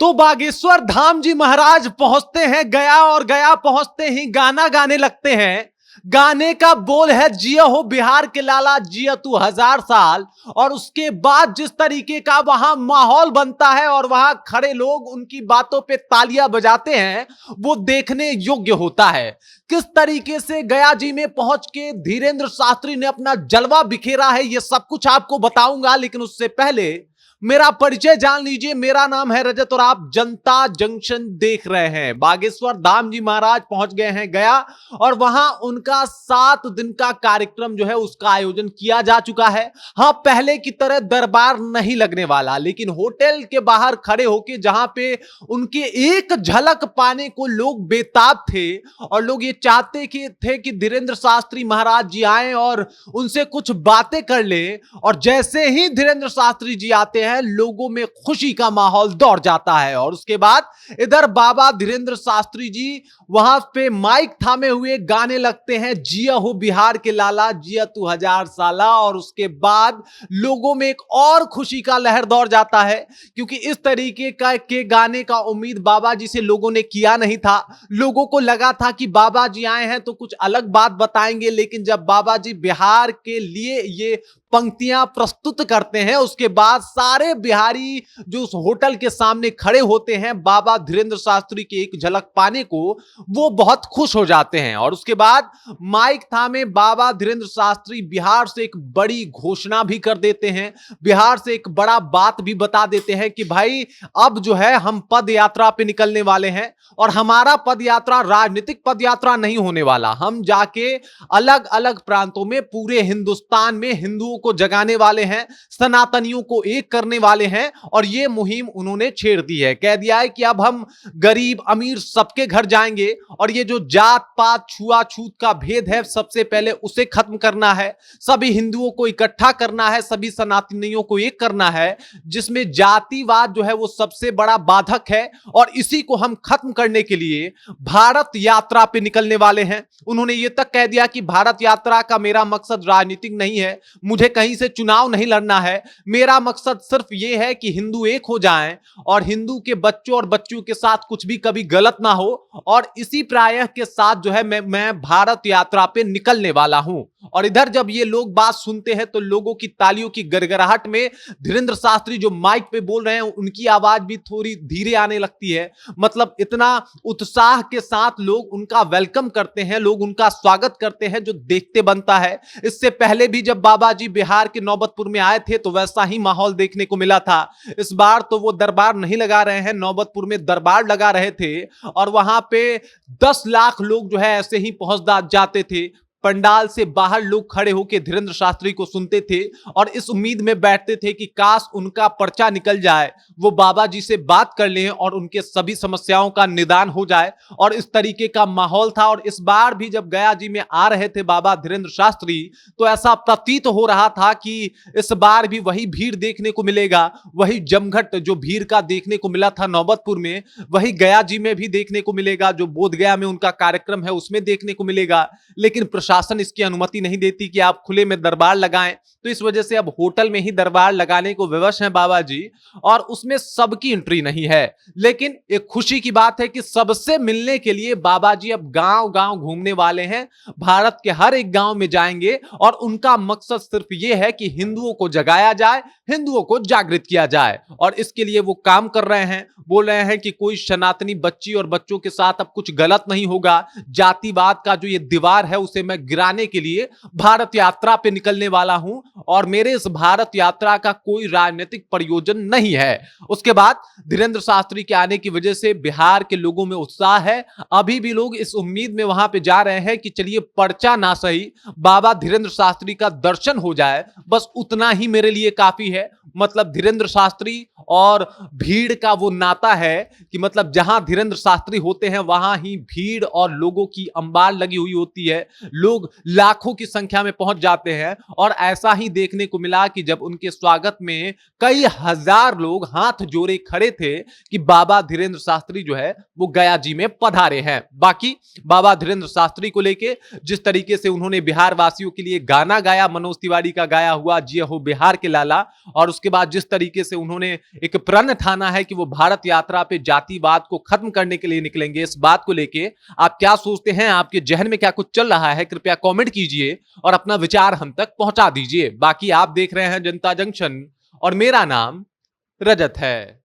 तो बागेश्वर धाम जी महाराज पहुंचते हैं गया और गया पहुंचते ही गाना गाने लगते हैं। गाने का बोल है जिया हो बिहार के लाला जिया तू 1000 साल। और उसके बाद जिस तरीके का वहां माहौल बनता है और वहां खड़े लोग उनकी बातों पे तालियां बजाते हैं वो देखने योग्य होता है। किस तरीके से गया जी में पहुंच के धीरेन्द्र शास्त्री ने अपना जलवा बिखेरा है ये सब कुछ आपको बताऊंगा, लेकिन उससे पहले मेरा परिचय जान लीजिए। मेरा नाम है रजत और आप जनता जंक्शन देख रहे हैं। बागेश्वर धाम जी महाराज पहुंच गए हैं गया और वहां उनका 7 दिन का कार्यक्रम जो है उसका आयोजन किया जा चुका है। हां, पहले की तरह दरबार नहीं लगने वाला, लेकिन होटल के बाहर खड़े होके जहां पे उनके एक झलक पाने को लोग बेताब थे और लोग ये चाहते थे कि धीरेन्द्र शास्त्री महाराज जी आए और उनसे कुछ बातें कर ले। और जैसे ही धीरेन्द्र शास्त्री जी आते हैं लोगों में खुशी का माहौल दौड़ जाता है। और उसके बाद इधर बाबा धीरेन्द्र शास्त्री जी वहां पे माइक थामे हुए गाने लगते हैं जिया हो बिहार के लाला जिया तू 1000 साला। और उसके बाद लोगों में एक और खुशी का लहर दौड़ जाता है, क्योंकि इस तरीके के गाने का उम्मीद बाबा जी से लोगों ने किया नहीं था। लोगों को लगा था कि बाबा जी आए हैं तो कुछ अलग बात बताएंगे, लेकिन जब बाबा जी बिहार के लिए ये पंक्तियां प्रस्तुत करते हैं उसके बाद सारे बिहारी जो उस होटल के सामने खड़े होते हैं बाबा धीरेन्द्र शास्त्री की एक झलक पाने को वो बहुत खुश हो जाते हैं। और उसके बाद माइक थामे बाबा धीरेन्द्र शास्त्री बिहार से एक बड़ी घोषणा भी कर देते हैं, बिहार से एक बड़ा बात भी बता देते हैं कि भाई अब जो है हम पद यात्रा पे निकलने वाले हैं और हमारा पद यात्रा राजनीतिक पद यात्रा नहीं होने वाला। हम जाके अलग अलग प्रांतों में पूरे हिंदुस्तान में हिंदुओं को जगाने वाले हैं, सनातनियों को एक करने वाले हैं। और ये मुहिम उन्होंने छेड़ दी है, कह दिया है कि अब हम गरीब अमीर सबके घर जाएंगे और ये जो जात पात छुआछूत का भेद है सबसे पहले उसे खत्म करना है, सभी हिंदुओं को इकट्ठा करना है, सभी सनातनियों को एक करना है, जिसमें जातिवाद जो है वो सबसे बड़ा बाधक है। और इसी को हम खत्म करने के लिए भारत यात्रा पे निकलने वाले हैं। उन्होंने ये तक कह दिया कि भारत यात्रा का मेरा मकसद राजनीतिक नहीं है, मुझे कहीं से चुनाव नहीं लड़ना है, मेरा मकसद सिर्फ यह है कि हिंदू एक हो जाएं और हिंदू के बच्चों और बच्चियों के साथ कुछ भी कभी गलत ना हो। और इसी प्रायः के साथ जो है मैं भारत यात्रा पे निकलने वाला हूं। और इधर जब ये लोग बात सुनते हैं तो लोगों की तालियों की गड़गड़ाहट में धीरेन्द्र शास्त्री जो माइक पे बोल रहे हैं उनकी आवाज भी थोड़ी धीरे आने लगती है। मतलब इतना उत्साह के साथ लोग उनका वेलकम करते हैं, लोग उनका स्वागत करते हैं जो देखते बनता है। इससे पहले भी जब बाबा जी बिहार के नौबतपुर में आए थे तो वैसा ही माहौल देखने को मिला था। इस बार तो वो दरबार नहीं लगा रहे हैं, नौबतपुर में दरबार लगा रहे थे और वहां पे 10 लाख लोग जो है ऐसे ही पहुंच जाते थे। पंडाल से बाहर लोग खड़े होकर धीरेन्द्र शास्त्री को सुनते थे और इस उम्मीद में बैठते थे कि काश उनका पर्चा निकल जाए, वो बाबा जी से बात कर लें और उनके सभी समस्याओं का निदान हो जाए। और इस तरीके का माहौल था। और इस बार भी जब गया जी में आ रहे थे बाबा धीरेन्द्र शास्त्री तो ऐसा प्रतीत हो रहा था कि इस बार भी वही भीड़ देखने को मिलेगा, वही जमघट जो भीड़ का देखने को मिला था नौबतपुर में वही गया जी में भी देखने को मिलेगा, जो बोधगया में उनका कार्यक्रम है उसमें देखने को मिलेगा। लेकिन प्रशासन इसकी अनुमति नहीं देती कि आप खुले में दरबार लगाएं, तो इस वजह से अब होटल में ही दरबार लगाने को विवश हैं बाबा जी और उसमें सबकी एंट्री नहीं है। लेकिन एक खुशी की बात है कि सबसे मिलने के लिए बाबा जी अब गांव-गांव घूमने वाले हैं, भारत के हर एक गांव में जाएंगे और उनका मकसद सिर्फ यह है कि हिंदुओं को जगाया जाए, हिंदुओं को जागृत किया जाए। और इसके लिए वो काम कर रहे हैं, बोल रहे हैं कि कोई सनातनी बच्ची और बच्चों के साथ अब कुछ गलत नहीं होगा, जातिवाद का जो ये दीवार है उसे मैं गिराने के लिए भारत यात्रा पे निकलने वाला हूं और मेरे इस भारत यात्रा का कोई राजनीतिक प्रयोजन नहीं है। उसके बाद धीरेन्द्र शास्त्री के आने की वजह से बिहार के लोगों में उत्साह है। अभी भी लोग इस उम्मीद में वहां पे जा रहे हैं कि चलिए पर्चा ना सही बाबा धीरेन्द्र शास्त्री का दर्शन हो जाए, बस उतना ही मेरे लिए काफी है। मतलब धीरेन्द्र शास्त्री और भीड़ का वो नाता है कि मतलब जहां धीरेन्द्र शास्त्री होते हैं वहां ही भीड़ और लोगों की अंबार लगी हुई होती है, लोग लाखों की संख्या में पहुंच जाते हैं। और ऐसा ही देखने को मिला कि जब उनके स्वागत में कई हजार लोग हाथ जोड़े खड़े थे कि बाबा धीरेन्द्र शास्त्री जो है वो गया जी में पधारे हैं। बाकी बाबा धीरेन्द्र शास्त्री को लेके जिस तरीके से उन्होंने बिहार वासियों के लिए गाना गाया, मनोज तिवारी का गाया हुआ जिया हो बिहार के लाला, और उसके बाद जिस तरीके से उन्होंने एक प्रण ठाना है कि वो भारत यात्रा पे जातिवाद को खत्म करने के लिए निकलेंगे, इस बात को लेके आप क्या सोचते हैं? आपके जहन में क्या कुछ चल रहा है? कृपया कमेंट कीजिए और अपना विचार हम तक पहुंचा दीजिए। बाकी आप देख रहे हैं जनता जंक्शन और मेरा नाम रजत है।